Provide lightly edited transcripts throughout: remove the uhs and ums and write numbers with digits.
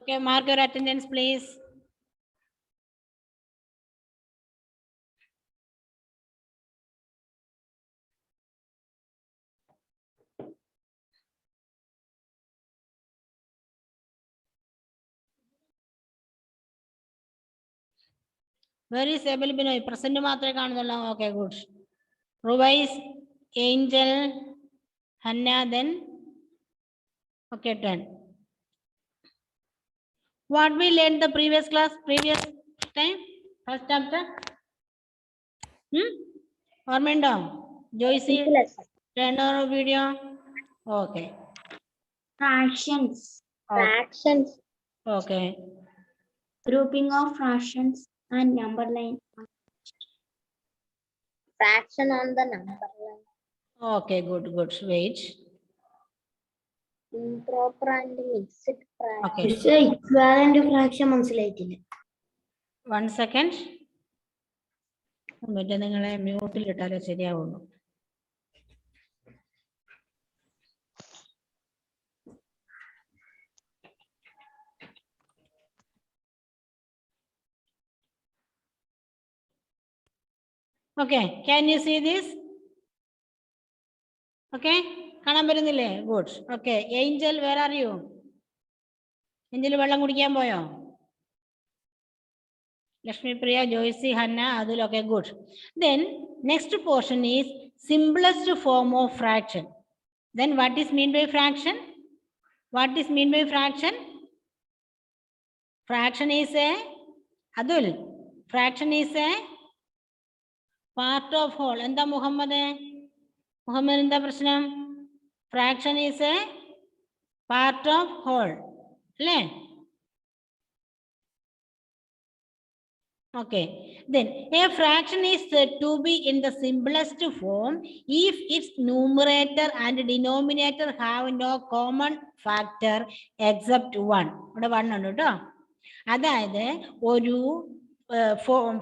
Okay, mark your attendance, please. Where is Abel Binoy? Present matre കാണുന്നുള്ളൂ. Okay, good. Ruvais, Angel, Hannah, then. Okay, 10. What we learned the previous class, previous time, first chapter? Ormendo, Joyce, turn on video. Okay. Fractions. Fractions. Okay. Grouping of fractions and number line. Fraction on the number line. Okay, good. Wait. Improper and mixed fraction. Okay. Equivalent fraction മനസ്സിലായിട്ടില്ല. 1 second. മറ്റേ നിങ്ങളെ മ്യൂട്ടിൽ ഇട്ടാലേ ശരിയാവുള്ളൂ. Okay, can you see this? Okay, കാണാൻ പറ്റുന്നില്ലേ? Good. Okay, Angel, where are you? Angel വെള്ളം കുടിക്കാൻ പോയോ? Lakshmi Priya, Joyce, Hannah, Adul. Okay, good. Then next portion is simplest form of fraction. Then what is mean by fraction? What is mean by fraction? Fraction is a Adul. Fraction is a part of whole. എന്താ മുഹമ്മദ്? മുഹമ്മദ് എന്താ പ്രശ്നം? Fraction is a part of whole. അല്ലേ? Okay. Then a fraction is said to be in the simplest form if its numerator and denominator have no common factor except one. ഇവിടെ 1 ഉണ്ട് കേട്ടോ. അതായത് ഒരു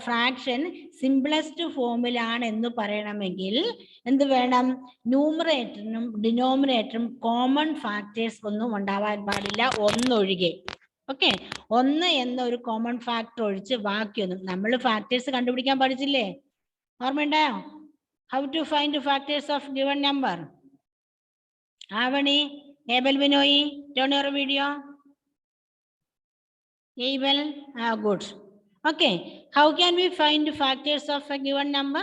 fraction simplest ഫോമിലാണ് എന്ന് പറയണമെങ്കിൽ എന്ത് വേണം? ന്യൂമറേറ്ററിനും ഡിനോമിനേറ്ററും കോമൺ ഫാക്ടേഴ്സ് ഒന്നും ഉണ്ടാവാൻ പാടില്ല, ഒന്നൊഴികെ. ഓക്കെ, 1 എന്ന ഒരു കോമൺ ഫാക്ടർ ഒഴിച്ച് ബാക്കിയൊന്നും. നമ്മൾ ഫാക്ടേഴ്സ് കണ്ടുപിടിക്കാൻ പഠിച്ചില്ലേ? ഓർമ്മയുണ്ടായോ? How to find factors of given number? Avani, Abel Binoy, turn your video. Abel, good. Okay, how can we find factors of a given number?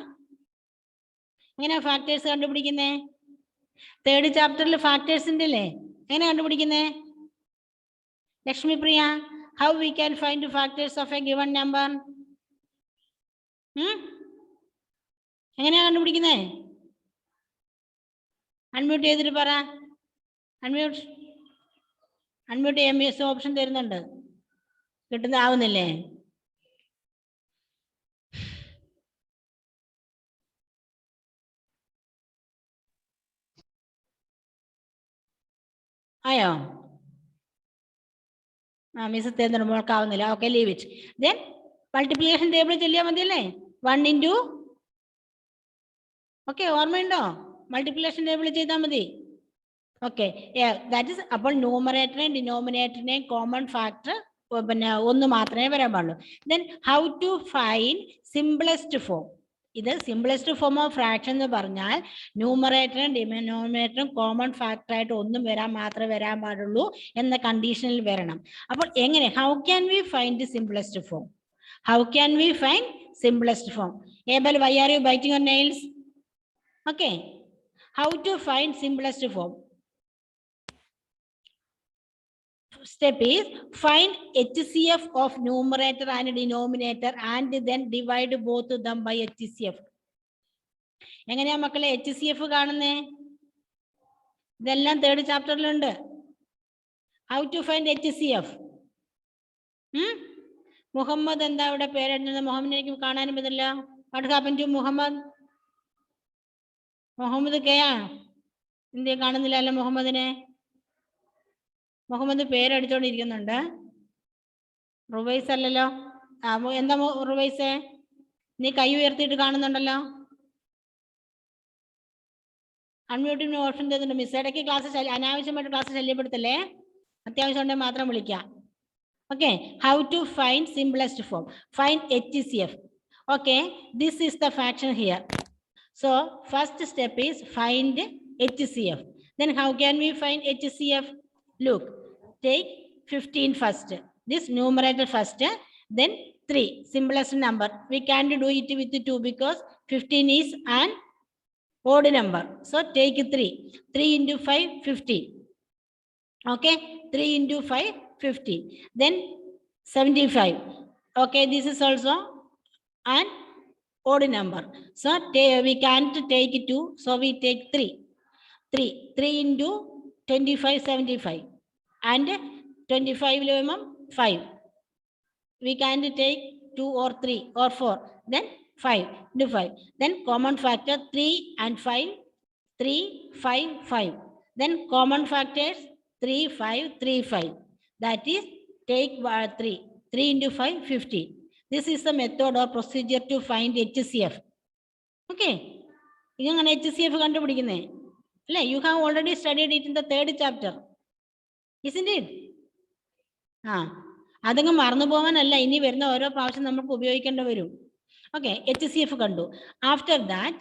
എങ്ങനെ ഫാക്ടേഴ്സ് കണ്ടുപിടിക്കുന്നേ? തേർഡ് ചാപ്റ്ററിൽ ഫാക്ടേഴ്സ് ഉണ്ടല്ലേ, എങ്ങനെ കണ്ടുപിടിക്കുന്നേ? Lakshmi Priya, how we can find factors of a given number? എങ്ങനെയാ കണ്ടുപിടിക്കുന്നേ? Unmute ചെയ്തിട്ട് പറ. Unmute ചെയ്യാൻ miss option തരുന്നുണ്ട്, കിട്ടുന്നതാവുന്നില്ലേ? ആയോ? മിസ് തരുന്നുണ്ട്, മോൾക്കാവുന്നില്ല. Okay, leave it. Then multiplication table ചെല്ലിയാൽ മതിയല്ലേ? 1 into. ഓക്കെ, ഓർമ്മയുണ്ടോ? മൾട്ടിപ്ലിക്കേഷൻ ടേബിൾ ചെയ്താൽ മതി. Okay, that is. അപ്പോൾ ന്യൂമറേറ്ററിനെയും ഡിനോമിനേറ്ററിനെയും കോമൺ ഫാക്ടർ പിന്നെ 1 മാത്രമേ വരാൻ പാടുള്ളൂ. Then how to find simplest form? ഇത് സിംപ്ലസ്റ്റ് ഫോം ഓഫ് ഫ്രാക്ഷൻ എന്ന് പറഞ്ഞാൽ ന്യൂമറേറ്ററും ഡിനോമിനേറ്ററും കോമൺ ഫാക്ടർ ആയിട്ട് 1 മാത്രമേ വരാൻ പാടുള്ളൂ എന്ന കണ്ടീഷനിൽ വരണം. അപ്പോൾ എങ്ങനെ? How can we find simplest form? How can we find simplest form? Abel, why are you biting your nails? Okay, how to find simplest form? Step is find HCF of numerator and denominator and then divide both of them by HCF. എങ്ങനെയാ മക്കളെ HCF കാണുന്നേ? ഇതെല്ലാം third ചാപ്റ്ററിലുണ്ട്. How to find HCF? Muhammad എന്താ ഇവിടെ പേരെഴുതുന്നത്? മുഹമ്മദ് എനിക്ക് കാണാനും പറ്റില്ല. What happen to Muhammad? Muhammad കെയാ എന്തേ കാണുന്നില്ല അല്ല മുഹമ്മദിനെ? മുഹമ്മദ് പേരടിച്ചോണ്ടിരിക്കുന്നുണ്ട്. റുവൈസ് അല്ലല്ലോ. എന്താ റുവൈസേ, നീ കൈ ഉയർത്തിയിട്ട് കാണുന്നുണ്ടല്ലോ. അൺമ്യൂട്ടിന് ഓപ്ഷൻ തരുന്നുണ്ട്. മിസ് ഇടയ്ക്ക് ക്ലാസ് അനാവശ്യമായിട്ട് ക്ലാസ് ശല്യപ്പെടുത്തല്ലേ. അത്യാവശ്യം ഉണ്ടെങ്കിൽ മാത്രം വിളിക്കാം. Okay, how to find simplest form? Find HCF. Okay, this is the fraction here. So first step is find HCF. Then how can we find HCF? Look, take 15 first. This numerator first, then 3, simplest number. We can't do it with 2 because 15 is an odd number. So take 3. 3 into 5, 15. Okay, 3 into 5, 15. Then 75. Okay, this is also an odd number. So we can't take 2, so we take 3. 3 into 25, 75. And 25 5. We can't take 2 or 3 or 4. Then 5 into 5. Then common factor 3 and 5. 3, 5, 5. Then common factors 3, 5, 3, 5. That is take 3. 3 into 5, 50. This is the method or procedure to find HCF. Okay. You can HCF. You have already studied it in the 3rd chapter. Isn't it? അതങ്ങ് മറന്നു പോകാനല്ല ഇനി വരുന്ന ഓരോ പ്രാവശ്യം നമുക്ക് ഉപയോഗിക്കേണ്ടി വരും. Okay, HCF കണ്ടു. After that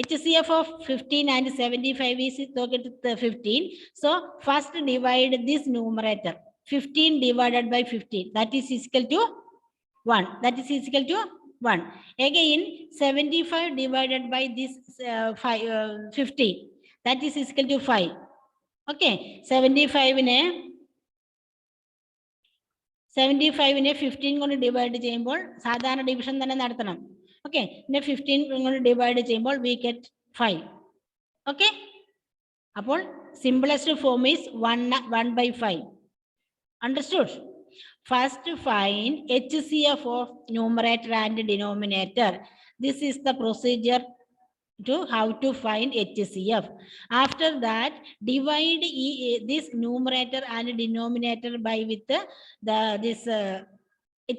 HCF of 15 and 75 is 15. So first divide this numerator. 15 divided by 15. That is equal to 1. That is equal to 1. Again 75 divided by this 15. That is equal to 5. Okay, 75-നെ 15 കൊണ്ട് divide ചെയ്യുമ്പോൾ സാധാരണ division തന്നെ നടത്തണം. Okay, പിന്നെ 15 കൊണ്ട് divide ചെയ്യുമ്പോൾ we get 5. Okay, അപ്പോൾ simplest form is 1/5. Understood? First find HCF of numerator and denominator. This is the procedure to how to find HCF. After that, divide this numerator and denominator by with this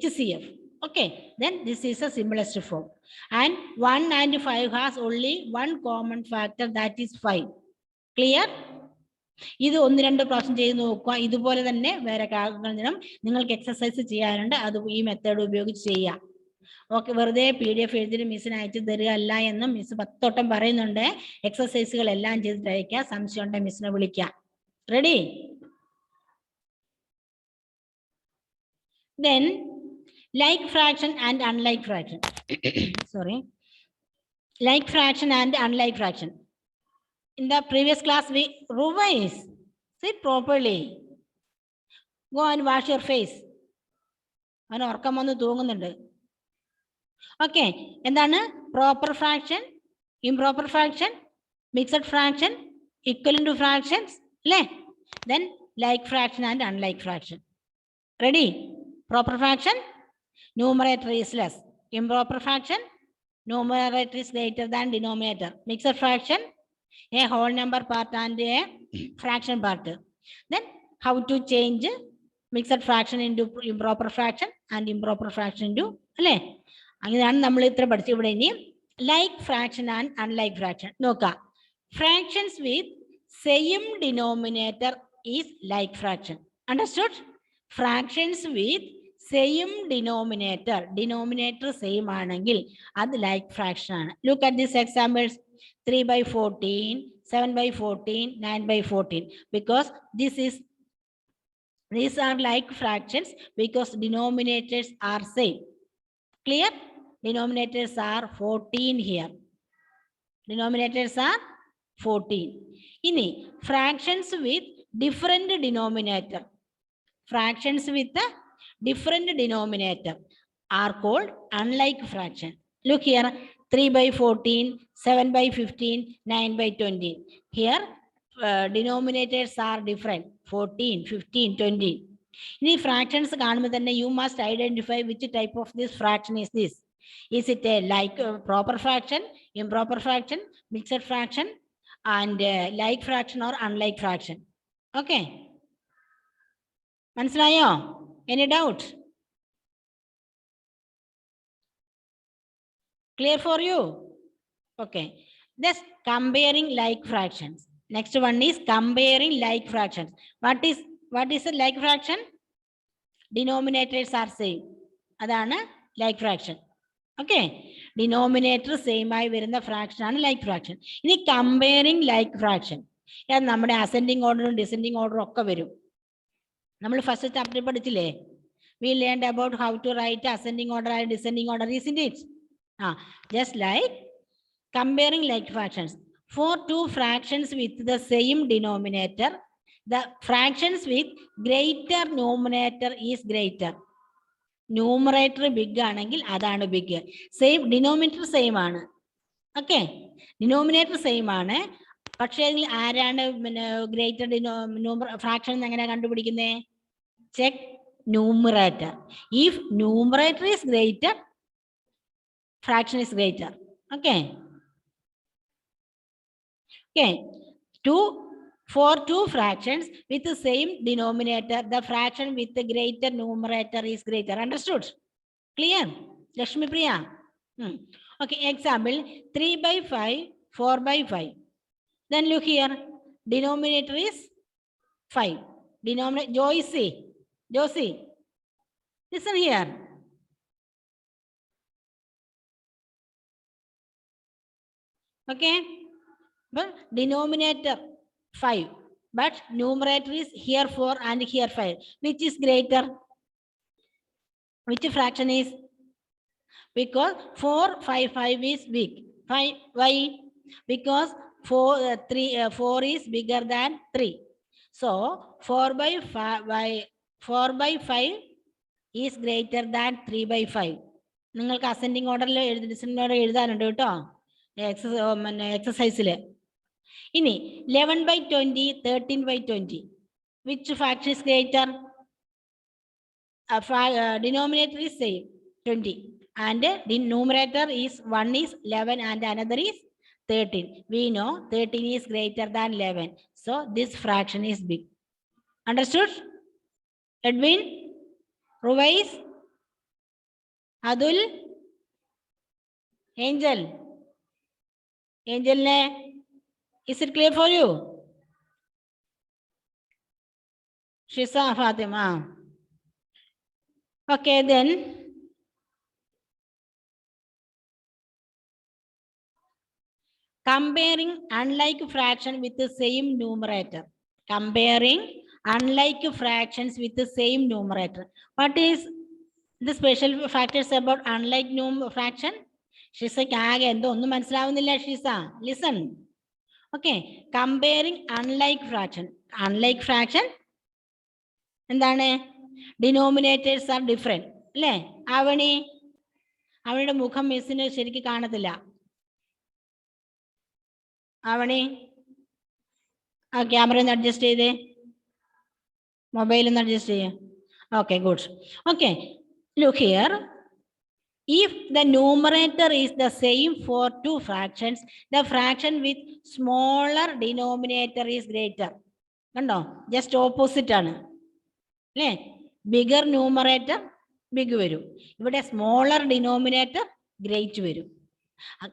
HCF. Okay, then this is a simplest form. And 1 and 5 has only one common factor, that is 5. Clear? ഇത് 1-2 പ്രാവശ്യം ചെയ്ത് നോക്കുക. ഇതുപോലെ തന്നെ വേറെ കാര്യങ്ങളും നിങ്ങൾക്ക് exercise ചെയ്യാനുണ്ട്. അത് ഈ മെത്തേഡ് ഉപയോഗിച്ച് ചെയ്യാം. ഓക്കെ, വെറുതെ PDF എഴുതിയിട്ട് മിസ്സിന് അയച്ചു തരിക അല്ല എന്നും മിസ് 10 വട്ടം പറയുന്നുണ്ട്. എക്സസൈസുകൾ എല്ലാം ചെയ്തിട്ട് അയക്കുക. സംശയം ഉണ്ടെങ്കിൽ മിസ്സിനെ വിളിക്കാം. Ready? Then like fraction and unlike fraction. Sorry, like fraction and unlike fraction. In the previous class we revise. Sit properly. Go and wash your face. അവന് ഉറക്കം വന്ന് തൂങ്ങുന്നുണ്ട്. ഓക്കെ, എന്താണ് proper fraction, improper fraction, mixed fraction, equivalent to fractions അല്ലേ? Then like fraction and unlike fraction. Ready? Proper fraction, numerator is less. Improper fraction, numerator is greater than denominator. Mixed fraction, a whole number part and a fraction part. Then how to change mixed fraction into improper fraction and improper fraction into അല്ലേ? അങ്ങനെയാണ് നമ്മൾ ഇത്ര പഠിച്ചു. ഇവിടെ ഇനി like fraction and unlike fraction നോക്കാം. Fractions with same denominator is like fraction. Understood? Fractions with same denominator same ആണെങ്കിൽ അത് like fraction ആണ്. Look at these examples. 3/14, 7/14, 9/14. Because these are like fractions because denominators are same. Clear? Denominators are 14 here. Denominators are 14. ഇനി fractions with different denominator. Fractions with a different denominator are called unlike fraction. Look here, 3/14, 7/15, 9/20. Here denominators are different, 14, 15, 20. In fractions you must identify which type of this fraction is this. Is it a like proper fraction, improper fraction, mixed fraction, and like fraction or unlike fraction? Okay. മനസ്സിലായോ? Any doubt? Clear for you? Okay. This comparing like fractions. Next one is comparing like fractions. What is a like fraction? denominators are same. അതാണ് like fraction. Okay, denominator same ആയി വരുന്ന fraction ആണ് like fraction. ഇനി comparing like fraction, നമ്മുടെ ascending order descending order ഒക്കെ വരും. നമ്മൾ first chapter പഠിച്ചില്ലേ? We learned about how to write ascending order and descending order, isn't it? Just like comparing like fractions. For two fractions with the same denominator, the fractions with greater numerator is greater. Numerator big ആണെങ്കിൽ അതാണ് big. Same denominator same ആണ്. Okay, denominator same ആണ്. പക്ഷേ ആരാണ് greater fraction എങ്ങനെ കണ്ടുപിടിക്കുന്നത്? Check numerator. If numerator is greater, fraction is greater. Okay. Okay. For two fractions with the same denominator, the fraction with the greater numerator is greater. Understood? Clear? Lakshmi Priya. Okay. Example: 3/5, 4/5. Then look here. Denominator is 5. Denominator Josie. Listen here. Okay. But denominator 5, but numerator is here 4 and here 5. Which is greater? Which fraction is? Because 4, 5, 5 is big. 5, why? Because 4 is bigger than 3. So 4/5 is greater than 3/5. നിങ്ങൾക്ക് ascending order descending order എഴുതാനുണ്ട് കേട്ടോ എക്സസൈസിൽ. ഇനി 11/20, 13/20. Which fraction is greater? Denominator is same 20 and the numerator is one is 11 and another is 13. We know 13 is greater than 11. So this fraction is big. Understood? Edwin? Ruvais? Adul? Angel? Angel, is it clear for you? Shisa, Fatima. Okay, then. Comparing unlike fraction with the same numerator. Comparing unlike fractions with the same numerator. What is the special factors about unlike fraction? Shisa, onnu manasilavunilla Shisa. Listen. Okay, comparing unlike fraction. Unlike fraction എന്താണ്? Denominators are different. അല്ലേ? അവളുടെ മുഖം മിസ്സിന് ശരിക്കും കാണത്തില്ല. ആ camera ഒന്ന് adjust ചെയ്തേ, മൊബൈൽ ഒന്ന് അഡ്ജസ്റ്റ് ചെയ്യേ. Okay, good. Okay, look here. If the numerator is the same for two fractions, the fraction with smaller denominator is greater. കണ്ടോ? ജസ്റ്റ് ഓപ്പോസിറ്റ് ആണ് അല്ലേ? ബിഗർ ന്യൂമറേറ്റർ ബിഗ് വരും, ഇവിടെ സ്മോളർ ഡിനോമിനേറ്റർ ഗ്രേറ്റ് വരും.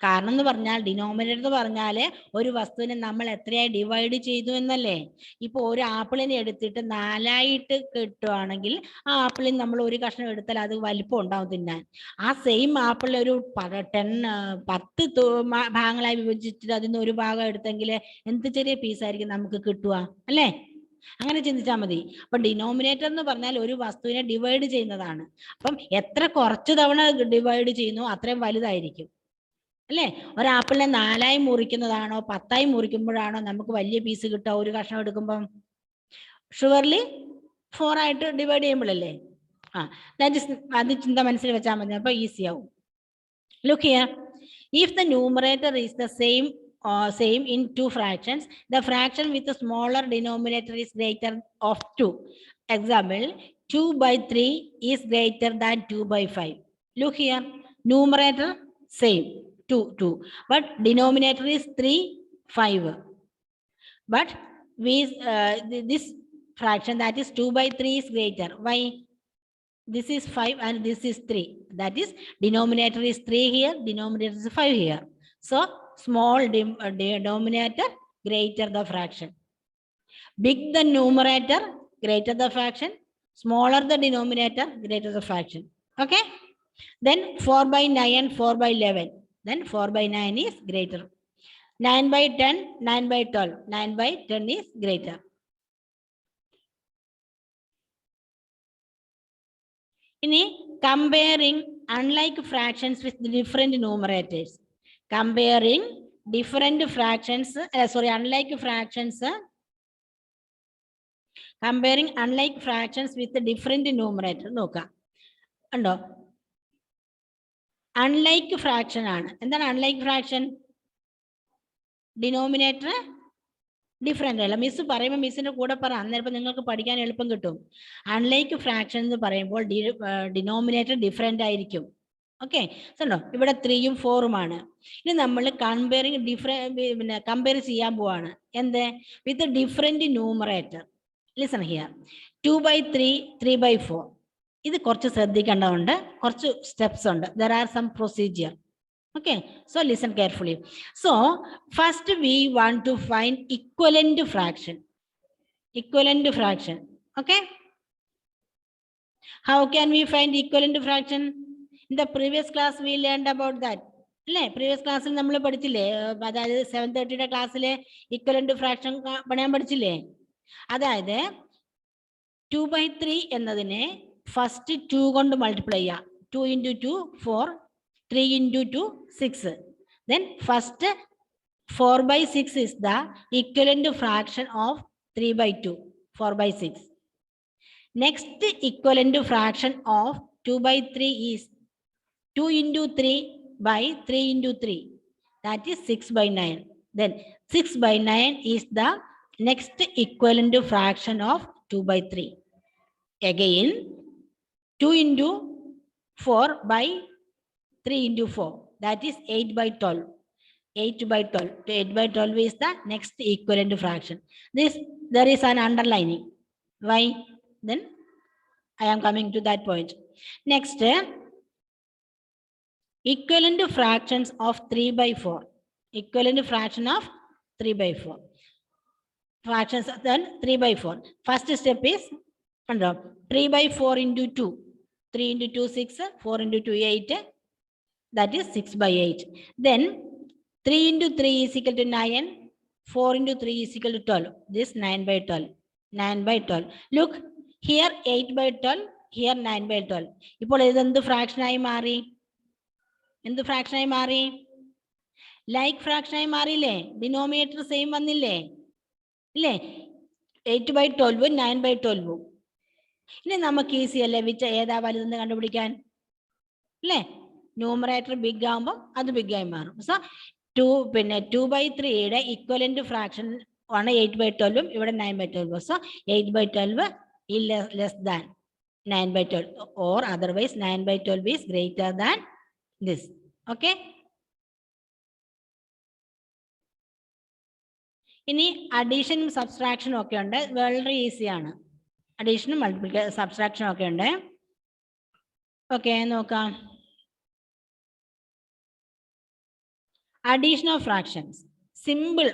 കാരണം എന്ന് പറഞ്ഞാൽ ഡിനോമിനേറ്റർ എന്ന് പറഞ്ഞാൽ ഒരു വസ്തുവിനെ നമ്മൾ എത്രയായി ഡിവൈഡ് ചെയ്തു എന്നല്ലേ. ഇപ്പൊ ഒരു ആപ്പിളിനെ എടുത്തിട്ട് 4ആയിട്ട് കിട്ടുവാണെങ്കിൽ ആ ആപ്പിളിൽ നമ്മൾ ഒരു കഷ്ണം എടുത്താൽ അത് വലിപ്പം ഉണ്ടാവും തിന്നാൻ. ആ സെയിം ആപ്പിളിൽ ഒരു 10 ഭാഗങ്ങളായി വിഭജിച്ചിട്ട് അതിന് ഒരു ഭാഗം എടുത്തെങ്കിൽ എന്ത് ചെറിയ പീസായിരിക്കും നമുക്ക് കിട്ടുക അല്ലേ? അങ്ങനെ ചിന്തിച്ചാൽ മതി. അപ്പൊ ഡിനോമിനേറ്റർ എന്ന് പറഞ്ഞാൽ ഒരു വസ്തുവിനെ ഡിവൈഡ് ചെയ്യുന്നതാണ്. അപ്പം എത്ര കുറച്ച് തവണ ഡിവൈഡ് ചെയ്യുന്നു അത്രയും വലുതായിരിക്കും അല്ലേ? ഒരാപ്പിളിനെ 4ആയി മുറിക്കുന്നതാണോ 10ആയി മുറിക്കുമ്പോഴാണോ നമുക്ക് വലിയ പീസ് കിട്ടുക ഒരു കഷ്ണം എടുക്കുമ്പം? ഷുവർലി 4 ആയിട്ട് ഡിവൈഡ് ചെയ്യുമ്പോഴല്ലേ. അത് ചിന്ത മനസ്സിൽ വെച്ചാൽ മതി, അപ്പൊ ഈസി ആവും. Look here. If the numerator is the same in two fractions, the fraction with the smaller denominator is greater of 2. Example: 2/3 is greater than 2/5. Look here, numerator same 2, but denominator is 3, 5. But this fraction, that is 2/3, is greater. Why? This is 5 and this is 3. That is denominator is 3 here, denominator is 5 here. So small denominator, greater the fraction. Big the numerator, greater the fraction. Smaller the denominator, greater the fraction. Okay. Then 4 by 9, 4 by 11. Then 4 by 9 is greater. 9 by 10, 9 by 12. 9 by 10 is greater. Comparing unlike fractions with different numerators. Comparing different fractions, unlike fractions. Comparing unlike fractions with the different numerator. Noka. Unlike fraction. And then unlike fraction. Denominator different. Miss പറയുമ്പോൾ മിസ്സിന്റെ കൂടെ പറ അന്നേരം നിങ്ങൾക്ക് പഠിക്കാൻ എളുപ്പം കിട്ടും. Unlike fraction എന്ന് പറയുമ്പോൾ ഡിനോമിനേറ്റർ ഡിഫറെന്റ് ആയിരിക്കും. ഓക്കെ സോ ഇവിടെ 3ഉം 4ഉമാണ്. ഇനി നമ്മൾ കമ്പയർ ചെയ്യാൻ പോവാണ്. എന്ത് വിത്ത് different numerator. Listen here 2 by 3, 3 by 4. ഇത് കുറച്ച് ശ്രദ്ധിക്കേണ്ടതുണ്ട്. കുറച്ച് സ്റ്റെപ്സ് ഉണ്ട്. There are some procedure. Okay, so listen carefully. So first we want to find equivalent fraction. Equivalent fraction. Okay, how can we find equivalent fraction? In the previous class we learned about that. Previous class നമ്മൾ പഠിച്ചില്ലേ? അതായത് 7:30 ക്ലാസ്സിലെ equivalent fraction പണിയാൻ പഠിച്ചില്ലേ? അതായത് 2 by 3 എന്നതിനെ first 2 കൊണ്ട് multiply ചെയ്യാം. 2 into 2 4, 3 into 2 6. Then first 4 by 6 is the equivalent fraction of 3 by 2. 4 by 6. Next equivalent fraction of 2 by 3 is 2 into 3 by 3 into 3. That is 6 by 9. Then 6 by 9 is the next equivalent fraction of 2 by 3. Again 2 into 4 by 3 into 4. That is 8 by 12. 8 by 12. 8 by 12 is the next equivalent fraction. There is an underlining. Why? Then I am coming to that point. Next, equivalent fractions of 3 by 4. Equivalent fraction of 3 by 4. Fractions then 3 by 4. First step is 3 by 4 into 2. 3 into 2 6, 4 into 2 8. That is 6 by 8. Then 3 into 3 is equal to 9. 4 into 3 is equal to 12. This 9 by 12. 9 by 12. Look, here 8 by 12. Here 9 by 12. ഇപ്പോൾ ഇതെന്ത് ഫ്രാക്ഷനായി മാറി? എന്ത് ഫ്രാക്ഷനായി മാറി? Like ഫ്രാക്ഷനായി മാറിയില്ലേ? Denominator same വന്നില്ലേ? ഇല്ലേ? 8 by 12, 9 by 12. ഇനി നമുക്ക് ഈസി അല്ലേ ഏതാ വലുതെന്ന് കണ്ടുപിടിക്കാൻ? അല്ലേ? ന്യൂമറേറ്റർ ബിഗ് ആകുമ്പോൾ അത് ബിഗ് ആയി മാറും. സോ 2 by 3യുടെ ഇക്വലന്റ് ഫ്രാക്ഷൻ ആണ് 8 by 12ഉം ഇവിടെ 9 by 12. So 8 by 12 is less than 9 by 12 or otherwise 9 by 12 is greater than this. Okay. ഇനി അഡീഷനും സബ്സ്ട്രാക്ഷനും ഒക്കെ ഉണ്ട്. വളരെ ഈസിയാണ്. അഡീഷനും മൾട്ടിപ്ലിക്കേഷൻ സബ്സ്ട്രാക്ഷനും ഒക്കെ ഉണ്ട്. ഓക്കെ നോക്കാം. Addition of fractions. Simple.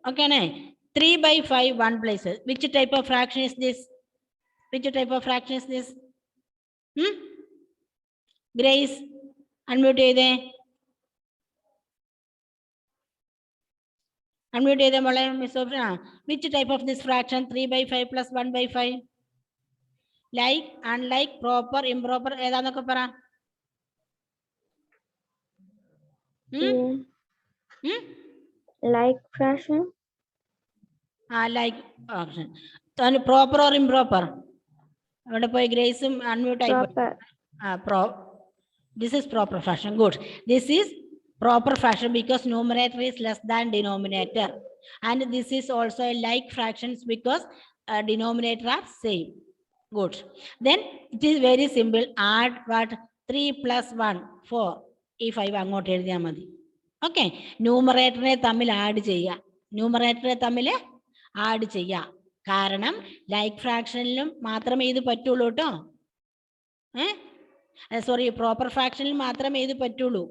Okay, 3 by 5, 1 place. Which type of fraction is this? Which type of fraction is this? Grace, unmute ചെയ്തേ. Unmute ചെയ്തേ മോളെ. Miss Sofia. Which type of this fraction? 3 by 5 plus 1 by 5. Like, unlike, proper, improper. ഏതാന്നൊക്കെ പറ. Like fraction. Like fraction. Proper or improper? അവിടെ പോയി ഗ്രേസും unmute ആയി. This is proper fraction. Good. This is proper fraction because numerator is less than denominator, and this is also a like fractions because denominator are same. Good. Then it is very simple. Add what? 3 plus 1 4. ഈ 5 അങ്ങോട്ട് എഴുതിയാൽ മതി. Okay, ന്യൂമറേറ്ററിനെ തമ്മിൽ add ചെയ്യുക. ന്യൂമറേറ്ററെ തമ്മിൽ add ചെയ്യുക. കാരണം like ഫ്രാക്ഷനിലും മാത്രമേ ഇത് പറ്റുള്ളൂ കേട്ടോ. സോറി, പ്രോപ്പർ ഫ്രാക്ഷനിൽ മാത്രമേ ഇത് പറ്റുള്ളൂ.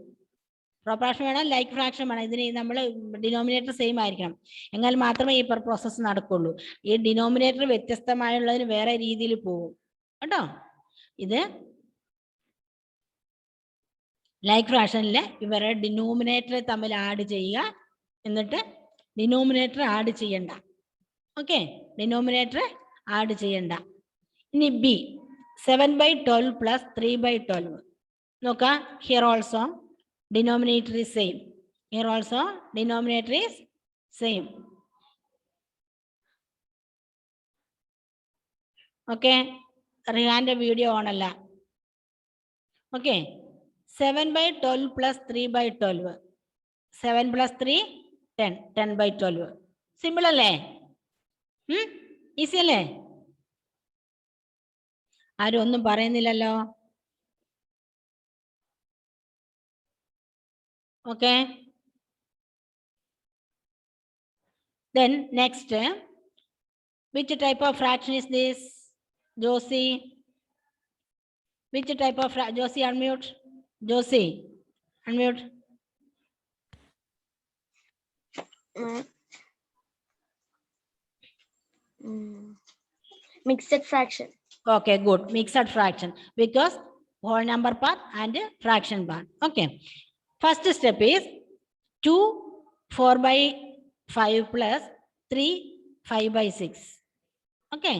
പ്രോപ്പർ ഫ്രാക്ഷൻ വേണം, ലൈക്ക് ഫ്രാക്ഷൻ വേണം. ഇതിന് നമ്മൾ ഡിനോമിനേറ്റർ സെയിം ആയിരിക്കണം. എന്നാൽ മാത്രമേ ഈ പ്രോസസ്സ് നടക്കുള്ളൂ. ഈ ഡിനോമിനേറ്റർ വ്യത്യസ്തമായുള്ളതിന് വേറെ രീതിയിൽ പോകും. കേട്ടോ. ഇത് ലൈക്ക് ഫ്രാക്ഷനിൽ ഇവരെ ഡിനോമിനേറ്റർ തമ്മിൽ ആഡ് ചെയ്യുക, എന്നിട്ട് ഡിനോമിനേറ്റർ ആഡ് ചെയ്യണ്ട. ഓക്കെ, ഡിനോമിനേറ്റർ ആഡ് ചെയ്യണ്ട. ഇനി ബി 7/12 പ്ലസ് 3/12. നോക്കാം, here also denominator is same. Here also denominator is same. Okay, റിഹാന്റെ വീഡിയോ ഓൺ അല്ല. Okay, 7/12 plus 3/12. 7 പ്ലസ് 3 10. 10/12. സിമ്പിൾ അല്ലേ? ഈസി അല്ലേ? ആരും ഒന്നും പറയുന്നില്ലല്ലോ. Okay, then next, which type of fraction is this? Josie, which type of Josie, unmute. Josie, unmute. Mixed fraction. Okay, good. Mixed fraction, because whole number part and fraction part. Okay, first step is 2 4/5 plus 3 5/6. Okay,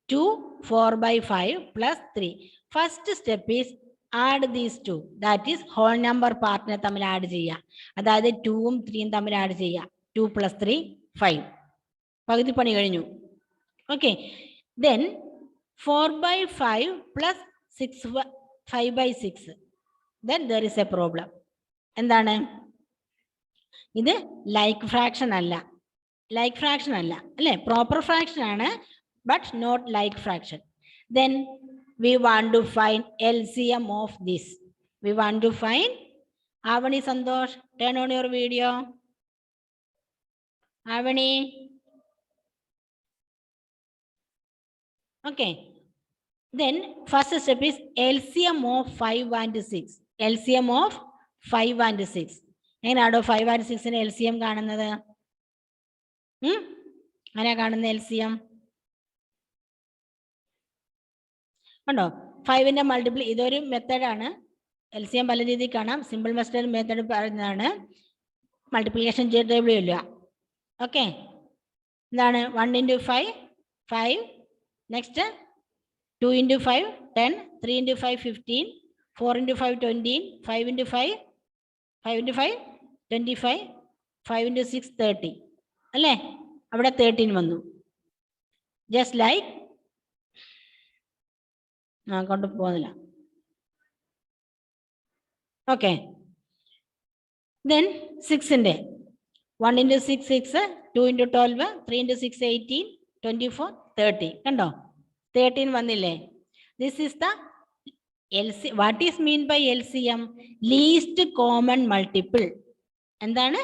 2 4/5 plus 3. First step is add these two, that is whole number part ne തമ്മിൽ add ചെയ്യുക. അതായത് 2ഉം 3ഉം തമ്മിൽ add ചെയ്യുക. 2 plus 3 5. പകുതി പണി കഴിഞ്ഞു. Okay, then 4/5 plus 5/6. then there is a problem. എന്താണ് ഇത്? ലൈക്ക് ഫ്രാക്ഷൻ അല്ല. ലൈക്ക് ഫ്രാക്ഷൻ അല്ല അല്ലേ? പ്രോപ്പർ ഫ്രാക്ഷൻ ആണ്, but not like fraction. then we want to find LCM of this. We want to find. Avani Santosh, turn on your video. Avani. Okay, then first step is LCM of 5 and 6. LCM of 5 and 6. എങ്ങനെയാണോ 5 and 6 LCM കാണുന്നത്? അങ്ങനെ കാണുന്ന LCM ഉണ്ടോ? 5ന്റെ multiple, ഇതൊരു മെത്തേഡാണ്. LCM പല രീതിയിൽ കാണാം. സിമ്പിൾ മെത്തേഡ് പറയുന്നതാണ്. മൾട്ടിപ്ലിക്കേഷൻ ടേബിൾ ഇല്ല. ഓക്കെ, എന്താണ്? 1 into 5 5. Next 2 into 5 10. 3 into 5 15. 4 into 5 20. 5 into 5 25. 5 into 6 30. അല്ലേ? അവിടെ 13 വന്നു. ജസ്റ്റ് ലൈക്ക് കൊണ്ട് പോകുന്നില്ല. ഓക്കെ, ദെൻ 6ന്റെ 1 into 6 6. 2 into 12. 3 into 6 18. 24 30. കണ്ടോ? 13 വന്നില്ലേ? This is the what is mean by LCM? Least common multiple. എന്താണ്?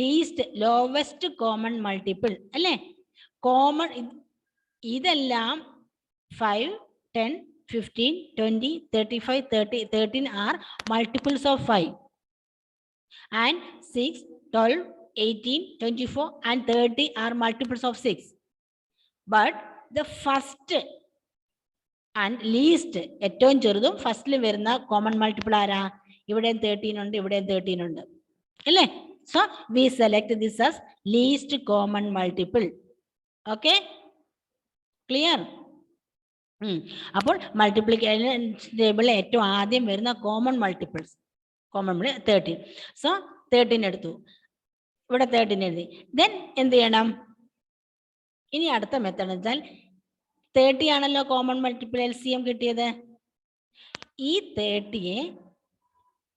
ലീസ്റ്റ് ലോവസ്റ്റ് കോമൺ മൾട്ടിപ്പിൾ അല്ലേ? കോമൺ ഇതെല്ലാം 5 10 15 20 35 30 13 are multiples of 5, and 6 12 18 24 and 30 are multiples of 6. But the first and least ഏറ്റവും ചെറുതും ഫസ്റ്റിൽ വരുന്ന common multiple ആരാ? ഇവിടെ 13 ഉണ്ട്, ഇവിടെ 13 ഉണ്ട് അല്ലേ? So we select this as least common multiple. Okay, clear? അപ്പോൾ മൾട്ടിപ്ലിക്കേഷൻ ടേബിളിൽ ഏറ്റവും ആദ്യം വരുന്ന കോമൺ മൾട്ടിപ്പിൾസ് 13. സോ 13 എടുത്തു, ഇവിടെ 13 എഴുതി. ദെൻ എന്ത് ചെയ്യണം? ഇനി അടുത്ത മെത്തേഡ് വെച്ചാൽ 30 ആണല്ലോ കോമൺ മൾട്ടിപ്പിൾ LCM കിട്ടിയത്. ഈ 30യെ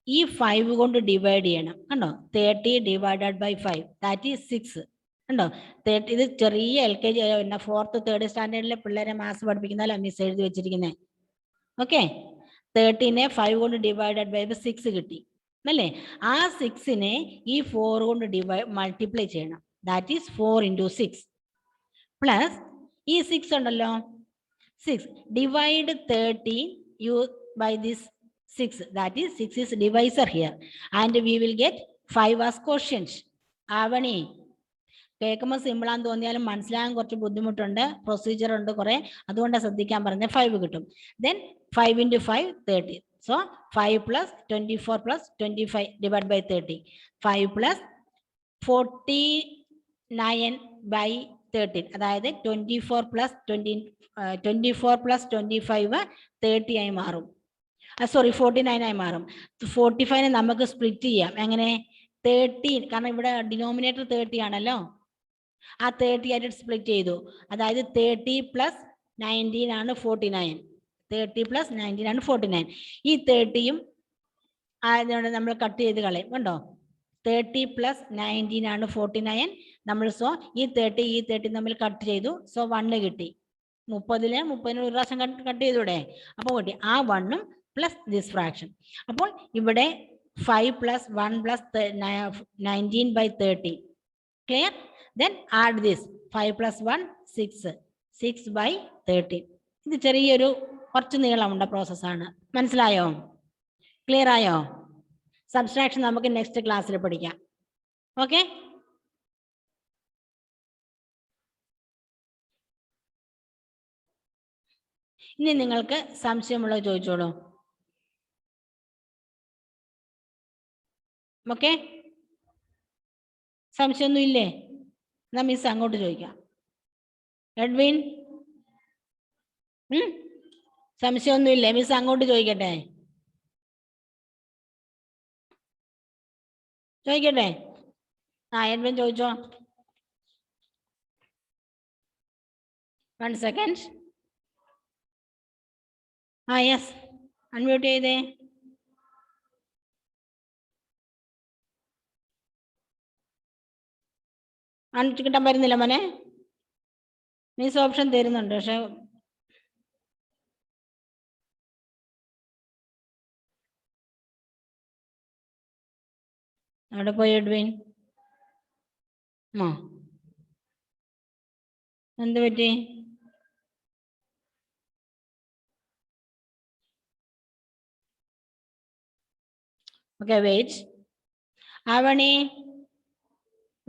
ഈ 5 കൊണ്ട് ഡിവൈഡ് ചെയ്യണം. കണ്ടോ? 30 divided by 5, that is 6. കണ്ടോ? 30. ഇത് ചെറിയ LKG 4th 3rd സ്റ്റാൻഡേർഡിലെ പിള്ളേരെ മാത്സ് പഠിപ്പിക്കുന്നതല്ല മിസ് എഴുതി വെച്ചിരിക്കുന്നത്. ഓക്കെ, 13നെ 5 കൊണ്ട് ഡിവൈഡഡ് ബൈ 6 കിട്ടി അല്ലേ? ആ 6നെ ഈ 4 കൊണ്ട് മൾട്ടിപ്ലൈ ചെയ്യണം. ദാറ്റ് ഈസ് 4 into 6 പ്ലസ് ഈ 6 ഉണ്ടല്ലോ, 6 divide 13 by this 6, that is 6 is divisor here, and we will get 5 as quotient. Avani, കേൾക്കുമ്പോൾ സിമ്പിളാന്ന് തോന്നിയാലും മനസ്സിലാകാൻ കുറച്ച് ബുദ്ധിമുട്ടുണ്ട്, പ്രൊസീജിയർ ഉണ്ട് കുറെ, അതുകൊണ്ടാണ് ശ്രദ്ധിക്കാൻ പറഞ്ഞത്. 5 കിട്ടും. Then 5 into 5 30. So 5 plus 24 plus 25 divided by 30. 5 plus 49 by 13. അതായത് 24 plus 25 30 ആയി മാറും. സോറി 49 ആയി മാറും. 45 നമുക്ക് സ്പ്ലിറ്റ് ചെയ്യാം. എങ്ങനെ? 13, കാരണം ഇവിടെ ഡിനോമിനേറ്റർ 30 ആണല്ലോ, ആ 30 ആയിട്ട് സ്പ്ലിറ്റ് ചെയ്തു. അതായത് 30 plus 19 ആണ് 49. 30 plus 19 ആണ് 49. ഈ 30യും നമ്മൾ കട്ട് ചെയ്ത് കളയും. കണ്ടോ? 30 plus 19 ആണ് 49. നമ്മൾ സോ ഈ 30 തമ്മിൽ കട്ട് ചെയ്തു. സോ 1 കിട്ടി. 30 ഒരു പ്രാവശ്യം കട്ട് ചെയ്തൂടെ? അപ്പോൾ കിട്ടി ആ 1ഉം പ്ലസ് ദിസ് ഫ്രാക്ഷൻ. അപ്പോൾ ഇവിടെ 5 plus 1 plus 19 by 30. Clear? Then add this 5 plus 1 6 by 30. ഇത് ചെറിയൊരു കുറച്ച് നീളമുള്ള പ്രോസസ്സാണ്. മനസ്സിലായോ? ക്ലിയർ ആയോ? സബ്സ്ട്രാക്ഷൻ നമുക്ക് നെക്സ്റ്റ് ക്ലാസ്സിൽ പഠിക്കാം. ഓക്കെ? ഇനി നിങ്ങൾക്ക് സംശയമുള്ളത് ചോദിച്ചോളൂ. ഓക്കെ? സംശയമൊന്നും ഇല്ലേ? എന്നാ മിസ് അങ്ങോട്ട് ചോദിക്കാം. എഡ്വിൻ, സംശയമൊന്നും ഇല്ലേ? മിസ് അങ്ങോട്ട് ചോദിക്കട്ടെ? ചോദിക്കട്ടെ? എഡ്വിൻ ചോദിച്ചോ. 1 second. യെസ്, അൺമ്യൂട്ട് ചെയ്തേ. കിട്ടാൻ വരുന്നില്ല മോനെ. മിസ് ഓപ്ഷൻ തരുന്നുണ്ട്, പക്ഷെ അവിടെ പോയി എഡ്വിൻ. എന്ത് പറ്റി? Okay, wait. ആവണി,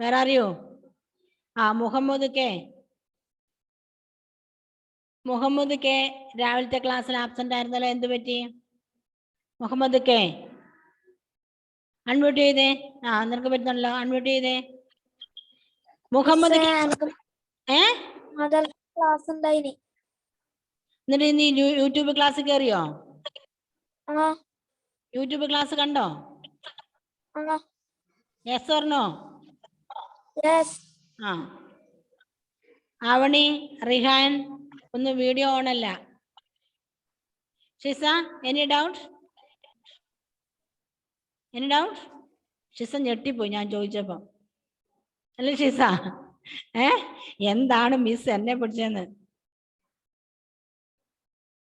വേറെ അറിയോ? മുഹമ്മദ് കെ രാവിലത്തെ ക്ലാസ്സിൽ ആബ്സെന്റ് ആയിരുന്നല്ലോ, എന്ത് പറ്റി? മുഹമ്മദ് കെ അൺമ്യൂട്ട് ചെയ്തേ. നിനക്ക് പറ്റുന്നല്ലോ, അൺമ്യൂട്ട് ചെയ്തേ. മുഹമ്മദ് എന്നിട്ട് നീ യൂട്യൂബ് ക്ലാസ് കയറിയോ? യൂട്യൂബ് ക്ലാസ് കണ്ടോ? Yes or no? Avani, Rihan, ഒന്ന് വീഡിയോ ഓൺ അല്ല. Shiza, any doubt? ഷിസ ഞെട്ടിപ്പോയി ഞാൻ ചോദിച്ചപ്പോ. അല്ലേ ഷിസ? എന്താണ് മിസ് എന്നെ പിടിച്ചെന്ന്?